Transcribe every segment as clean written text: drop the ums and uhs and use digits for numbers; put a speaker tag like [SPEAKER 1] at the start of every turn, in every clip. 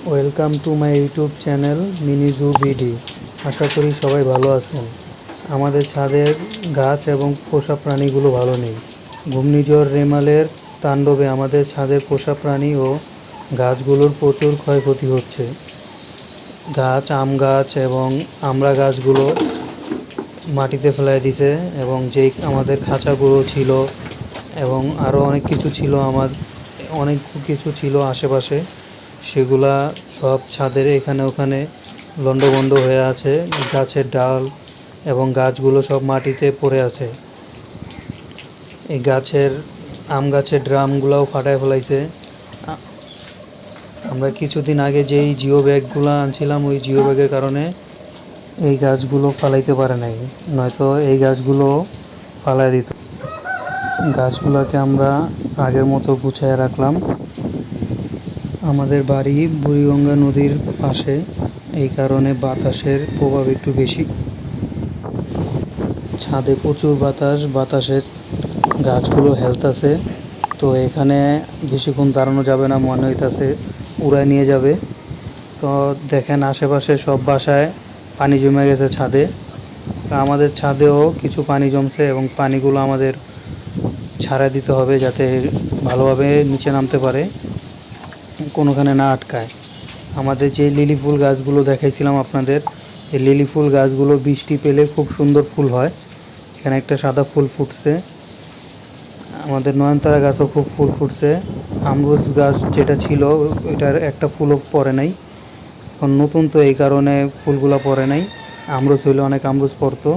[SPEAKER 1] Welcome to my YouTube channel mini zoo BD. আশা করি সবাই ভালো আছেন। আমাদের ছাদের গাছ এবং পোষা প্রাণীগুলো ভালো নেই। ঘূর্ণিঝড় রেমালের তাণ্ডবে আমাদের ছাদের পোষা প্রাণী ও গাছগুলোর প্রচুর ক্ষয়ক্ষতি হচ্ছে। আম গাছ এবং আমড়া গাছগুলো মাটিতে ফেলাই দিছে এবং যেই আমাদের খাঁচাগুলো ছিল এবং আরও অনেক কিছু ছিল আশেপাশে, সেগুলা সব ছাদের এখানে ওখানে লণ্ডভণ্ড হয়ে আছে। গাছের ডাল এবং গাছগুলো সব মাটিতে পড়ে আছে। এই আম গাছের ড্রামগুলোও ফাটায় ফেলাইছে। আমরা কিছুদিন আগে যেই জিও ব্যাগগুলো আনছিলাম, ওই জিও ব্যাগের কারণে এই গাছগুলো ফালাইতে পারে নাই, নয়তো এই গাছগুলো ফালাই দিত। গাছগুলোকে আমরা আগের মতো গুছিয়ে রাখলাম। আমাদের বাড়ি বুড়িগঙ্গা নদীর পাশে, এই কারণে বাতাসের প্রভাব একটু বেশি। ছাদে প্রচুর বাতাসে গাছগুলো হেলতাছে। তো এখানে বেশিক্ষণ দাঁড়ানো যাবে না, মনে হইতাছে উড়ায় নিয়ে যাবে। তো দেখেন আশেপাশে সব বাসায় পানি জমে গেছে ছাদে। আমাদের ছাদেও কিছু পানি জমছে এবং পানিগুলো আমাদের ছাড়া দিতে হবে, যাতে ভালোভাবে নিচে নামতে পারে, কোনোখানে না আটকায়। আমাদের যে লিলি ফুল গাছগুলো দেখাইছিলাম আপনাদের, এই লিলি ফুল গাছগুলো বৃষ্টি পেলে খুব সুন্দর ফুল হয়। এখানে একটা সাদা ফুল ফুটছে। আমাদের নয়নতারা গাছও খুব ফুল ফুটছে। আমরুজ গাছ যেটা ছিল, ওইটার একটা ফুলও পড়ে নাই। এখন নতুন তো, এই কারণে ফুলগুলো পড়ে নাই। আমরুজ হইলে অনেক আমরুজ পড়তো।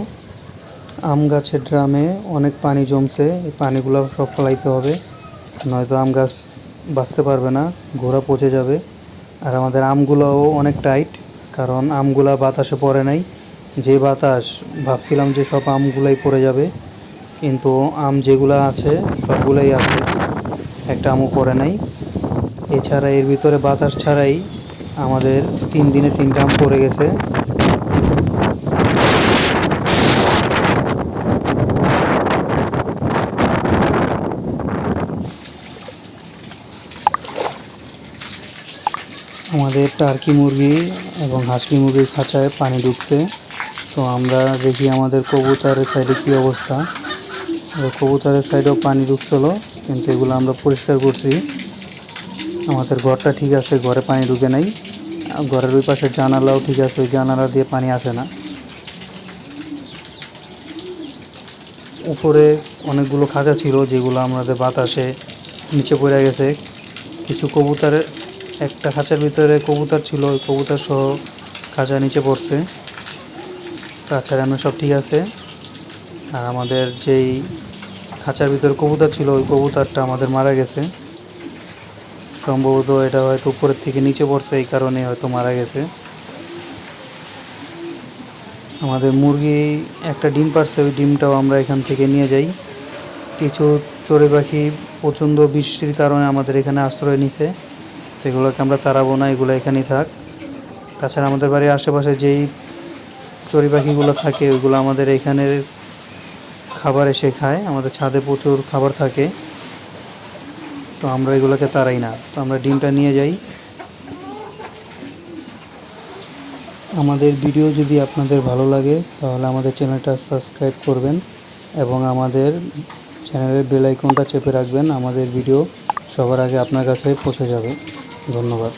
[SPEAKER 1] আম গাছের ড্রামে অনেক পানি জমছে, এই পানিগুলো সব ফেলাইতে হবে, নয়তো আম গাছ বাঁচতে পারবে না, গোড়া পচে যাবে। আর আমাদের আমগুলোও অনেক টাইট, কারণ আমগুলা বাতাসে পড়ে নাই। যে বাতাস, ভাবছিলাম যে সব আমগুলাই পড়ে যাবে, কিন্তু আম যেগুলো আছে সবগুলাই আছে, একটা আমও পড়ে নাই। এছাড়া এর ভিতরে বাতাস ছাড়াই আমাদের 3 দিনে 3টা আম পড়ে গেছে। আমাদের টার্কি মুরগি এবং হাঁসলি মুরগির খাঁচায় পানি ঢুকছে। তো আমরা দেখি আমাদের কবুতরের সাইডে কী অবস্থা। কবুতরের সাইডেও পানি ঢুকছিল, কিন্তু এগুলো আমরা পরিষ্কার করছি। আমাদের ঘরটা ঠিক আছে, ঘরে পানি ঢুকে নাই। ঘরের ওই পাশের জানালাও ঠিক আছে, ওই জানালা দিয়ে পানি আসে না। উপরে অনেকগুলো খাঁচা ছিল, যেগুলো আমাদের বাতাসে নিচে পড়ে গেছে। কিছু কবুতরের, একটা খাঁচার ভিতরে কবুতর ছিল, ওই কবুতর সহ খাঁচা নিচে পড়ছে। তাছাড়া আমরা সব ঠিক আছে। আর আমাদের যেই খাঁচার ভিতরে কবুতর ছিল, ওই কবুতরটা আমাদের মারা গেছে। সম্ভবত এটা হয়তো উপরের থেকে নিচে পড়ছে, এই কারণে হয়তো মারা গেছে। আমাদের মুরগি একটা ডিম পাড়ছে, ওই ডিমটাও আমরা এখান থেকে নিয়ে যাই। কিছু চড়ুই পাখি প্রচণ্ড বৃষ্টির কারণে আমাদের এখানে আশ্রয় নিছে, সেগুলোকে আমরা তাড়াবো না, এগুলো এখানেই থাক। তাছাড়া আমাদের বাড়ির আশেপাশে যেই চড়ুই পাখিগুলো থাকে, ওইগুলো আমাদের এখানের খাবার এসে খায়। আমাদের ছাদে প্রচুর খাবার থাকে, তো আমরা এগুলোকে তাড়াই না, তো আমরা ডিমটা নিয়ে যাই। আমাদের ভিডিও যদি আপনাদের ভালো লাগে, তাহলে আমাদের চ্যানেলটা সাবস্ক্রাইব করবেন এবং আমাদের চ্যানেলের বেল আইকনটা চেপে রাখবেন। আমাদের ভিডিও সবার আগে আপনার কাছে পৌঁছে যাবে। ধন্যবাদ।